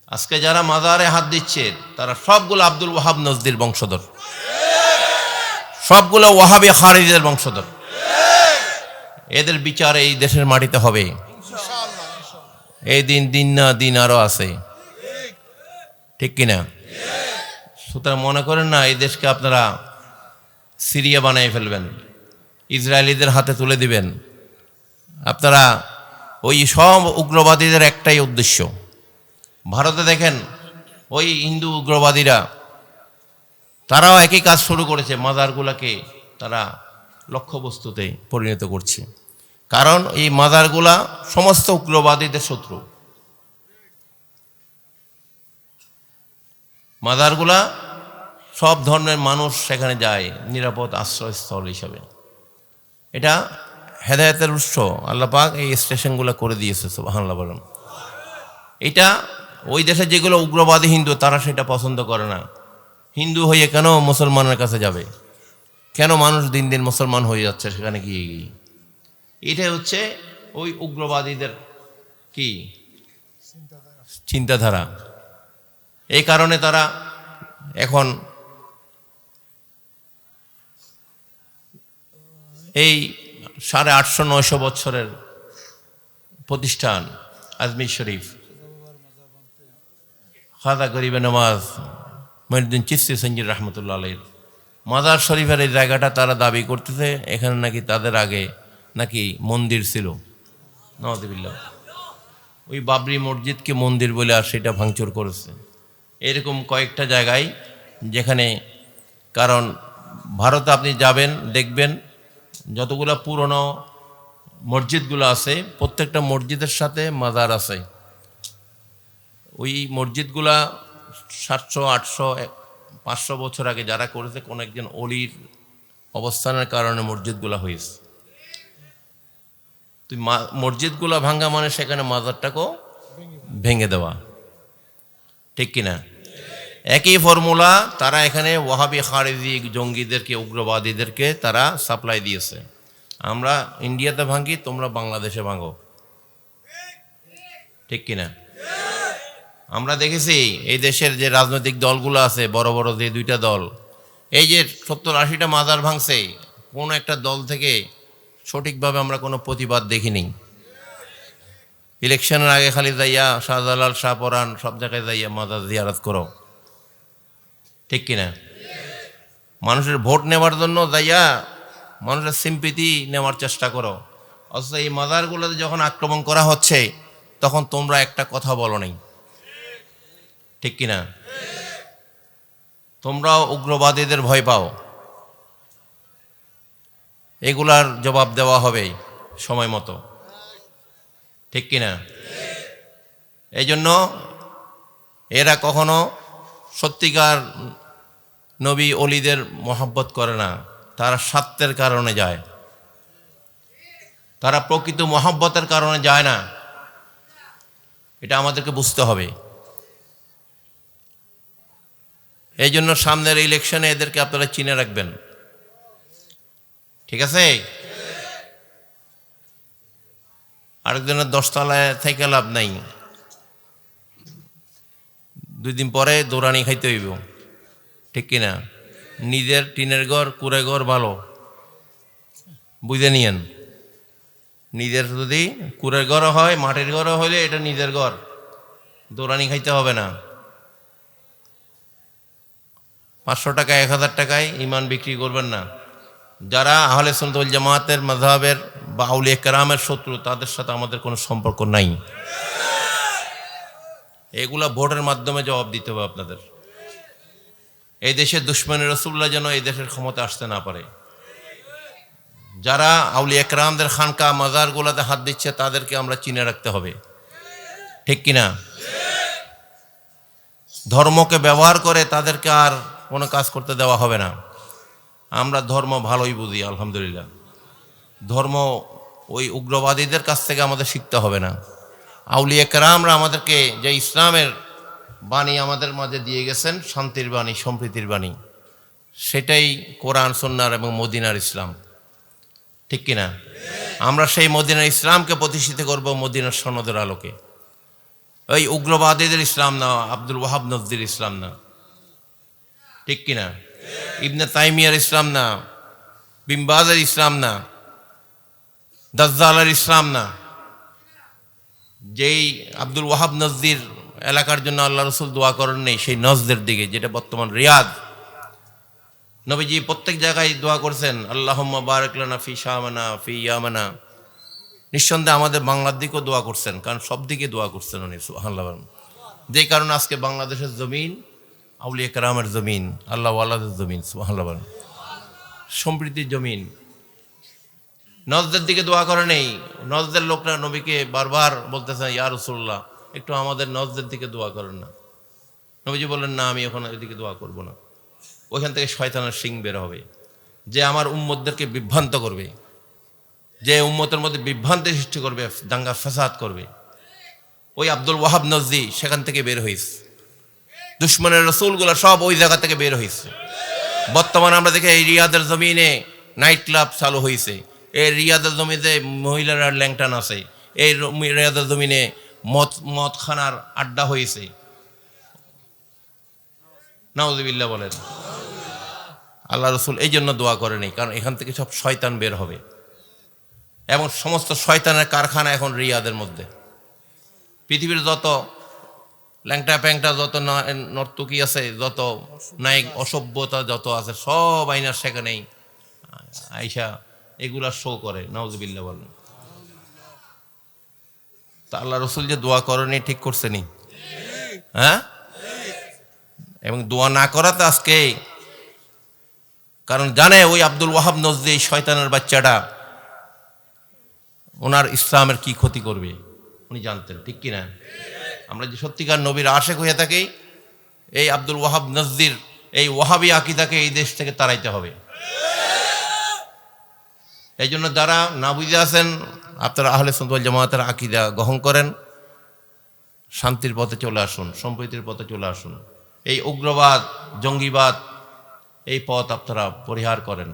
আজকে যারা মাজারে হাত দিচ্ছে তারা সবগুলো আব্দুল ওয়াহাব নজদির বংশধর, সবগুলো ওয়াহাবি খারিজের বংশধর। এদের বিচার এই দেশের মাটিতে হবে। এই দিন না দিন আরো আছে, ঠিক কিনা? সুতরাং মনে করেন না এই দেশকে আপনারা সিরিয়া বানিয়ে ফেলবেন, ইসরায়েলিদের হাতে তুলে দিবেন। আপনারা ওই সব উগ্রবাদীদের একটাই উদ্দেশ্য। ভারতে দেখেন ওই হিন্দু উগ্রবাদীরা, তারাও একই কাজ শুরু করেছে, মাজারগুলাকে তারা লক্ষ্যবস্তুতে পরিণত করছে। কারণ এই মাজারগুলা সমস্ত উগ্রবাদীদের শত্রু। মাজারগুলা সব ধর্মের মানুষ সেখানে যায় নিরাপদ আশ্রয়স্থল হিসাবে। এটা হেদায়েতের উৎস। আল্লাহ পাক এই স্টেশনগুলো করে দিয়েছে, সুবহানাল্লাহ বলেন। এটা ওই দেশে যেগুলো উগ্রবাদী হিন্দু তারা সেটা পছন্দ করে না। হিন্দু হয়ে কেন মুসলমানের কাছে যাবে? কেন মানুষ দিন দিন মুসলমান হয়ে যাচ্ছে সেখানে গিয়ে গিয়ে? এটাই হচ্ছে ওই উগ্রবাদীদের কি চিন্তাধারা। এই কারণে তারা এখন এই 850-900 বছরের প্রতিষ্ঠান আজমির শরীফ, খাজা গরিবে নওয়াজ মঈনুদ্দিন চিশতি সঞ্জির রহমতুল্লাহ আলাইহির মাজার শরীফের এই জায়গাটা তারা দাবি করতেছে এখানে নাকি তাদের আগে নাকি মন্দির ছিল। নাউযুবিল্লাহ। ওই বাবরি মসজিদকে মন্দির বলে আর সেটা ভাঙচুর করেছে। এরকম কয়েকটা জায়গায় যেখানে, কারণ ভারতে আপনি যাবেন দেখবেন যতগুলো পুরনো মসজিদগুলো আছে প্রত্যেকটা মসজিদের সাথে মাজার আছে। ওই মসজিদগুলা 700, 800, 500 বছর আগে যারা করেছে কোন একজন অলির অবস্থানের কারণে মসজিদগুলা হয়েছে। তুই মসজিদগুলা ভাঙ্গা মানে সেখানে মাজারটাকেও ভেঙে দেওয়া, ঠিক কিনা? একই ফর্মুলা তারা এখানে ওয়াহাবি খারিজি জঙ্গিদেরকে, উগ্রবাদীদেরকে তারা সাপ্লাই দিয়েছে। আমরা ইন্ডিয়াতে ভাঙি, তোমরা বাংলাদেশে ভাঙো, ঠিক কিনা? আমরা দেখেছি এই দেশের যে রাজনৈতিক দলগুলো আছে, বড় বড় যে 2টা দল, এই যে 70-80টা মাজার ভাঙছে, কোন একটা দল থেকে সঠিকভাবে আমরা কোনো প্রতিবাদ দেখিনি। ইলেকশনের আগে খালি যাইয়া শাহজালাল, শাহপরান সব জায়গায় যাইয়া মাজার জিয়ারত করো, ঠিক কিনা? মানুষের ভোট নেওয়ার জন্য যাইয়া মানুষের সিম্পিতি নেওয়ার চেষ্টা করো। অথচ এই মাজারগুলোতে যখন আক্রমণ করা হচ্ছে তখন তোমরা একটা কথা বলো নাই, ঠিক কিনা? তোমরাও উগ্রবাদীদের ভয় পাও। এগুলার জবাব দেওয়া হবে সময় মতো, ঠিক কিনা? এই জন্য এরা কখনো সত্যিকার নবী অলিদের মহব্বত করে না, তারা স্বার্থের কারণে যায়, তারা প্রকৃত মহব্বতের কারণে যায় না। এটা আমাদেরকে বুঝতে হবে। এই জন্য সামনের ইলেকশনে এদেরকে আপনারা চিনে রাখবেন, ঠিক আছে? আরেকজনের 10 তলায় থেকে লাভ নাই, 2 দিন পরে দৌড়ানি খাইতে হইব, ঠিক কিনা? নিজের টিনের ঘর, কুড়ে ঘর ভালো, বুঝে নিয়েন। নিজের যদি কুড়ের ঘর হয়, মাটির ঘর হইলে এটা নিজের ঘর, দৌড়ানি খাইতে হবে না। 500 টাকা 1000 টাকায় ইমান বিক্রি করবেন না। যারা আহলে সুন্নাত ওয়াল জামাতের মাযহাবের বা আউলিয়া কেরামের শত্রু, তাদের সাথে আমাদের কোনো সম্পর্ক নাই। এগুলা ভোটের মাধ্যমে জবাব দিতে হবে আপনাদের। এই দেশের দুশমন রাসূলুল্লাহ যেন এই দেশের ক্ষমতা আসতে না পারে। যারা আউলিয়া কেরামদের খানকা মাজারগুলোতে হাত দিচ্ছে তাদেরকে আমরা চিনে রাখতে হবে, ঠিক কিনা? ধর্মকে ব্যবহার করে তাদেরকে আর কোনো কাজ করতে দেওয়া হবে না। আমরা ধর্ম ভালোই বুঝি, আলহামদুলিল্লাহ। ধর্ম ওই উগ্রবাদীদের কাছ থেকে আমাদের শিখতে হবে না। আউলিয়া কেরামরা আমাদেরকে যে ইসলামের বাণী আমাদের মাঝে দিয়ে গেছেন, শান্তির বাণী, সম্প্রীতির বাণী, সেটাই কোরআন, সুন্নাহ এবং মদিনার ইসলাম, ঠিক কিনা? আমরা সেই মদিনার ইসলামকে প্রতিষ্ঠিত করব মদিনার সনদের আলোকে। ওই উগ্রবাদীদের ইসলাম না, আব্দুল ওয়াহাব নজদির ইসলাম না, ঠিক কিনা? ইবনে তাইমিয়ার ইসলাম না, বিন বাজের ইসলাম না, দাজ্জালের ইসলাম না। যেই আব্দুল ওয়াহাব নজদির এলাকার জন্য আল্লাহ রসুল দোয়া করেন নেই, সেই নজদের দিকে, যেটা বর্তমান রিয়াদ, নবীজি প্রত্যেক জায়গায় দোয়া করছেন, আল্লাহুম্মা বারিক লানা ফি শামানা ফি ইয়ামানা। নিঃসন্দেহে আমাদের বাংলার দিকেও দোয়া করছেন, কারণ সব দিকে দোয়া করছেন উনি, সুবহানাল্লাহ। যে কারণে আজকে বাংলাদেশের জমিন আউলিয়া কেরামের জমিন, আল্লাহ ওয়ালাদের জমিন, সুবহানাল্লাহ, সম্প্রীতির জমিন। নজদের দিকে দোয়া করে নেই। নজদের লোকরা নবীকে বারবার বলতেছেন, ইয়া রাসূলুল্লাহ, একটু আমাদের নজদের দিকে দোয়া করেন না। নবীজি বললেন, না, আমি এখন এদিকে দোয়া করব না। ওইখান থেকে শয়তানের শিং বের হবে, যে আমার উম্মতদেরকে বিভ্রান্ত করবে, যে উম্মতের মধ্যে বিভ্রান্তি সৃষ্টি করবে, দাঙ্গা ফাসাদ করবে। ওই আব্দুল ওয়াহাব নজদি সেখান থেকে বের হয়েছে। দুশ্মনের রসুলগুলো সব ওই জায়গা থেকে বের হয়েছে। বর্তমানে আমরা দেখি এই রিয়াদের জমিনে নাইট ক্লাব চালু হয়েছে। এই রিয়াদের জমিতে মহিলারা ল্যাংটান আছে। এই রিয়াদের জমিনে মদখানার আড্ডা হয়েছে। নাউযুবিল্লাহ বলেন। আল্লাহ রসুল এই জন্য দোয়া করেনি, কারণ এখান থেকে সব শয়তান বের হবে, এবং সমস্ত শয়তানের কারখানা এখন রিয়াদের মধ্যে। পৃথিবীর যত ল্যাংটা প্যাংটা, যত নর্তকী আছে, যত নায়ক, অসভ্যতা যত আছে, সব আইনার সেখানেই আইসা এগুলা শো করে। নাউযুবিল্লাহ বলেন। তা আল্লাহ রসুল যে দোয়া করেনি, ঠিক করছেনি? হ্যাঁ, এবং দোয়া না করাতে আজকে, কারণ জানে ওই আব্দুল ওয়াহাব নজদি শয়তানের বাচ্চাটা ওনার ইসলামের কি ক্ষতি করবে, উনি জানতেন, ঠিক কিনা? আমরা যে সত্যিকার নবীর আশেক হয়ে থাকি, এই আব্দুল ওয়াহাব নজদির এই ওয়াহাবি আকীদাকে এই দেশ থেকে তাড়াইতে হবে। এই জন্য যারা না বুঝে আছেন, আপনারা আহলে সুন্নাত ওয়াল জামাতের আকীদা গ্রহণ করেন, শান্তির পথে চলে আসুন, সম্প্রীতির পথে চলে আসুন। এই উগ্রবাদ, জঙ্গিবাদ, এই পথ আপনারা পরিহার করেন।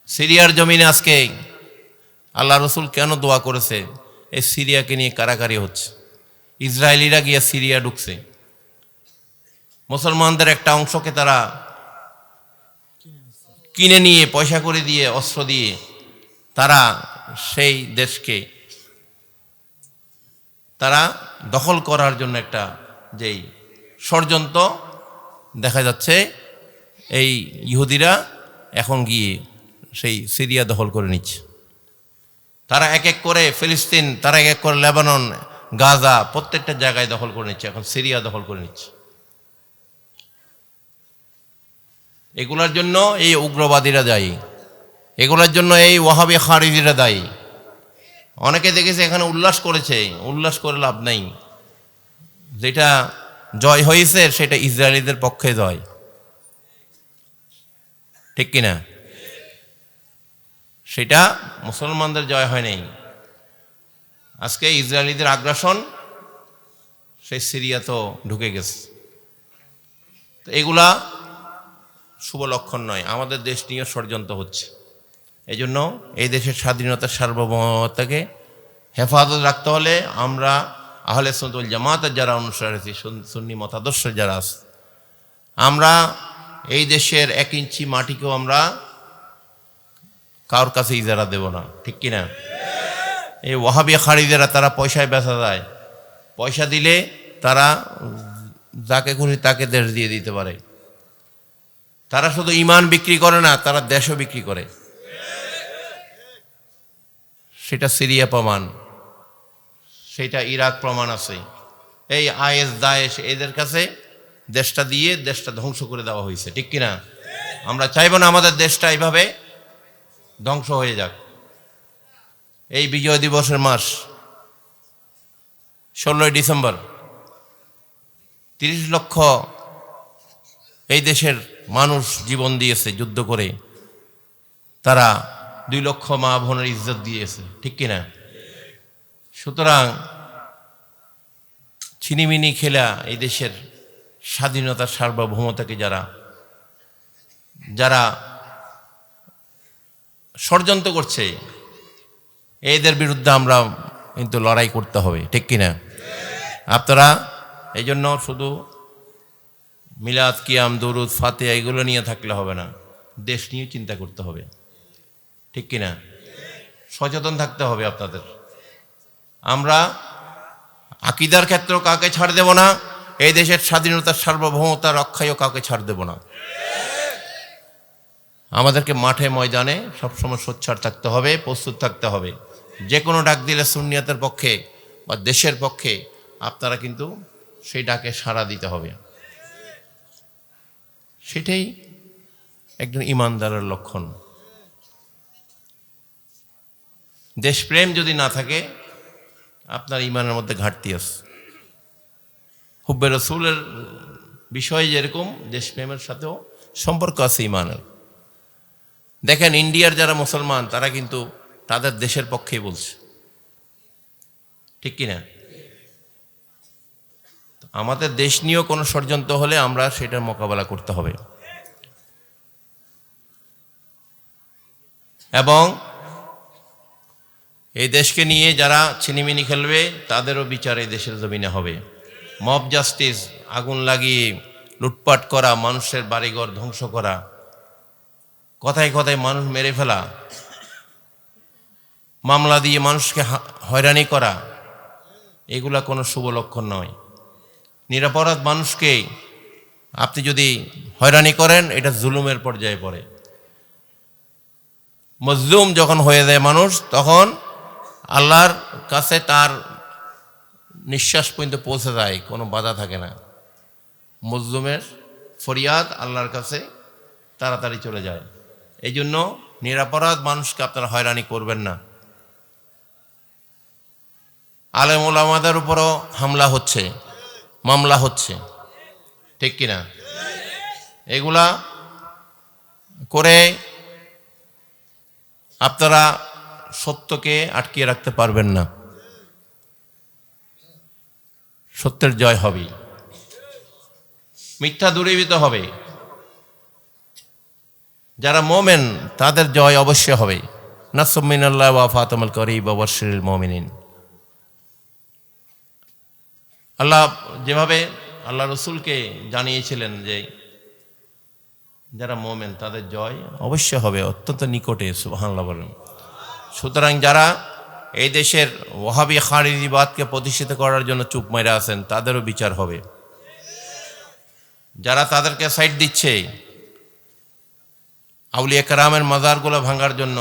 সিরিয়ার জমিনে আজকে আল্লাহ রসুল কেন দোয়া করেছে? এই সিরিয়াকে নিয়ে কারাকারি হচ্ছে। ইসরায়েলিরা গিয়ে সিরিয়া ঢুকছে, মুসলমানদের একটা অংশকে তারা কিনে নিয়ে, পয়সা করে দিয়ে, অস্ত্র দিয়ে, তারা সেই দেশকে তারা দখল করার জন্য একটা যেই ষড়যন্ত্র দেখা যাচ্ছে, এই ইহুদিরা এখন গিয়ে সেই সিরিয়া দখল করে নিচ্ছে। তারা এক এক করে ফিলিস্তিন, তারা এক এক করে লেবানন, গাজা, প্রত্যেকটা জায়গায় দখল করে নিচ্ছে। এখন সিরিয়া দখল করে নিচ্ছে। এগুলোর জন্য এই উগ্রবাদীরা দায়ী, এগুলোর জন্য এই ওয়াহাবি খারিজিরা দায়ী। অনেকে দেখেছে এখানে উল্লাস করেছে, উল্লাস করে লাভ নাই। যেটা জয় হয়েছে সেটা ইসরায়েলিদের পক্ষে জয়, ঠিক কিনা? সেটা মুসলমানদের জয় হয় নাই। আজকে ইসরায়েলিদের আগ্রাসন সেই সিরিয়া তো ঢুকে গেছে। তো এগুলা শুভ লক্ষণ নয়। আমাদের দেশ নিয়ে ষড়যন্ত্র হচ্ছে। এই জন্য এই দেশের স্বাধীনতার সার্বভৌমতাকে হেফাজত রাখতে হলে আমরা আহলে সুন্নাত ওয়াল জামাতের যারা অনুসারী আছি, সুন্নি মতাদর্শ যারা আছে, আমরা এই দেশের 1 ইঞ্চি মাটিকেও আমরা কারোর কাছে ইজারা দেব না, ঠিক কিনা? এই ওয়াহাবি খারিজেরা তারা পয়সায় বেচা যায়। পয়সা দিলে তারা যাকে খুশি তাকে দেশ দিয়ে দিতে পারে। তারা শুধু ঈমান বিক্রি করে না, তারা দেশও বিক্রি করে। সেটা সিরিয়া প্রমাণ, সেটা ইরাক প্রমাণ আছে। এই আইএস, দায়েশ, এদের কাছে দেশটা দিয়ে দেশটা ধ্বংস করে দেওয়া হয়েছে, ঠিক কিনা? আমরা চাইব না আমাদের দেশটা এইভাবে ধ্বংস হয়ে যাক। এই বিজয় দিবসের মাস 16ই ডিসেম্বর 30 লক্ষ এই দেশের মানুষ জীবন দিয়েছে যুদ্ধ করে। তারা 2 লক্ষ মা বোনের ইজ্জত দিয়েছে, ঠিক কিনা? সুতরাং ছিনিমিনি খেলা এই দেশের স্বাধীনতার সার্বভৌমতাকে যারা ষড়যন্ত্র করছে, এদের বিরুদ্ধে আমরা কিন্তু লড়াই করতে হবে, ঠিক কিনা? আপনারা এই জন্য শুধু মিলাদ কিয়াম দরুদ ফাতিহা এগুলো নিয়ে থাকলে হবে না, দেশ নিয়ে চিন্তা করতে হবে, ঠিক কিনা? সচেতন থাকতে হবে আপনাদের। আমরা আকীদার ক্ষেত্রেও কাউকে ছাড় দেব না, এই দেশের স্বাধীনতার সার্বভৌমতা রক্ষায়ও কাউকে ছাড় দেব না। আমাদেরকে মাঠে ময়দানে সবসময় সোচ্চার থাকতে হবে, প্রস্তুত থাকতে হবে। যে কোনো ডাক দিলে সুন্নিয়তের পক্ষে বা দেশের পক্ষে আপনারা কিন্তু সেই ডাকে সাড়া দিতে হবে। সেটাই একজন ইমানদারের লক্ষণ। দেশপ্রেম যদি না থাকে আপনার ইমানের মধ্যে ঘাটতি আছে। হুব্বে রসুলের বিষয়ে যেরকম দেশপ্রেমের সাথেও সম্পর্ক আছে ইমানের। দেখেন ইন্ডিয়ার যারা মুসলমান তারা কিন্তু তাদের দেশের পক্ষেই বলছে, ঠিক কিনা? আমাদের দেশ নিয়েও কোনো ষড়যন্ত্র হলে আমরা সেটার মোকাবেলা করতে হবে এবং এই দেশকে নিয়ে যারা ছিনিমিনি খেলবে তাদেরও বিচার এই দেশের জমিনে হবে। মব জাস্টিস, আগুন লাগিয়ে লুটপাট করা, মানুষের বাড়িঘর ধ্বংস করা, কথায় কথায় মানুষ মেরে ফেলা, মামলা দিয়ে মানুষকে হয়রানি করা, এগুলা কোনো শুভ লক্ষণ নয়। নিরপরাধ মানুষকে আপনি যদি হয়রানি করেন এটা জুলুমের পর্যায়ে পড়ে। মজলুম যখন হয়ে যায় মানুষ, তখন আল্লাহর কাছে তার নিঃশ্বাস পর্যন্ত পৌঁছে যায়, কোনো বাধা থাকে না। মজলুমের ফরিয়াদ আল্লাহর কাছে তাড়াতাড়ি চলে যায়। এই জন্য নিরপরাধ মানুষকে আপনারা হয়রানি করবেন না। আলেম ওলামাদের উপরও হামলা হচ্ছে, মামলা হচ্ছে, ঠিক কিনা? এগুলা করে আপনারা সত্যকে আটকিয়ে রাখতে পারবেন না। সত্যের জয় হবে, মিথ্যা দূরীভূত হবে। যারা মোমেন তাদের জয় অবশ্যই হবে। নাসরুম মিনাল্লাহ ওয়া ফাতহুল করিব ওয়া বাশশিরিল মুমিনিন। আল্লাহ যেভাবে আল্লাহ রসুলকে জানিয়েছিলেন যে যারা মোমেন তাদের জয় অবশ্যই হবে, অত্যন্ত নিকটে, সুবহানাল্লাহ বলেন। সুতরাং যারা এই দেশের ওয়াহাবি খারিজিবাদকে প্রতিষ্ঠিত করার জন্য চুপ মেরে আছেন তাদেরও বিচার হবে। যারা তাদেরকে সাইড দিচ্ছে আউলিয়া কেরামের মাজারগুলো ভাঙার জন্য,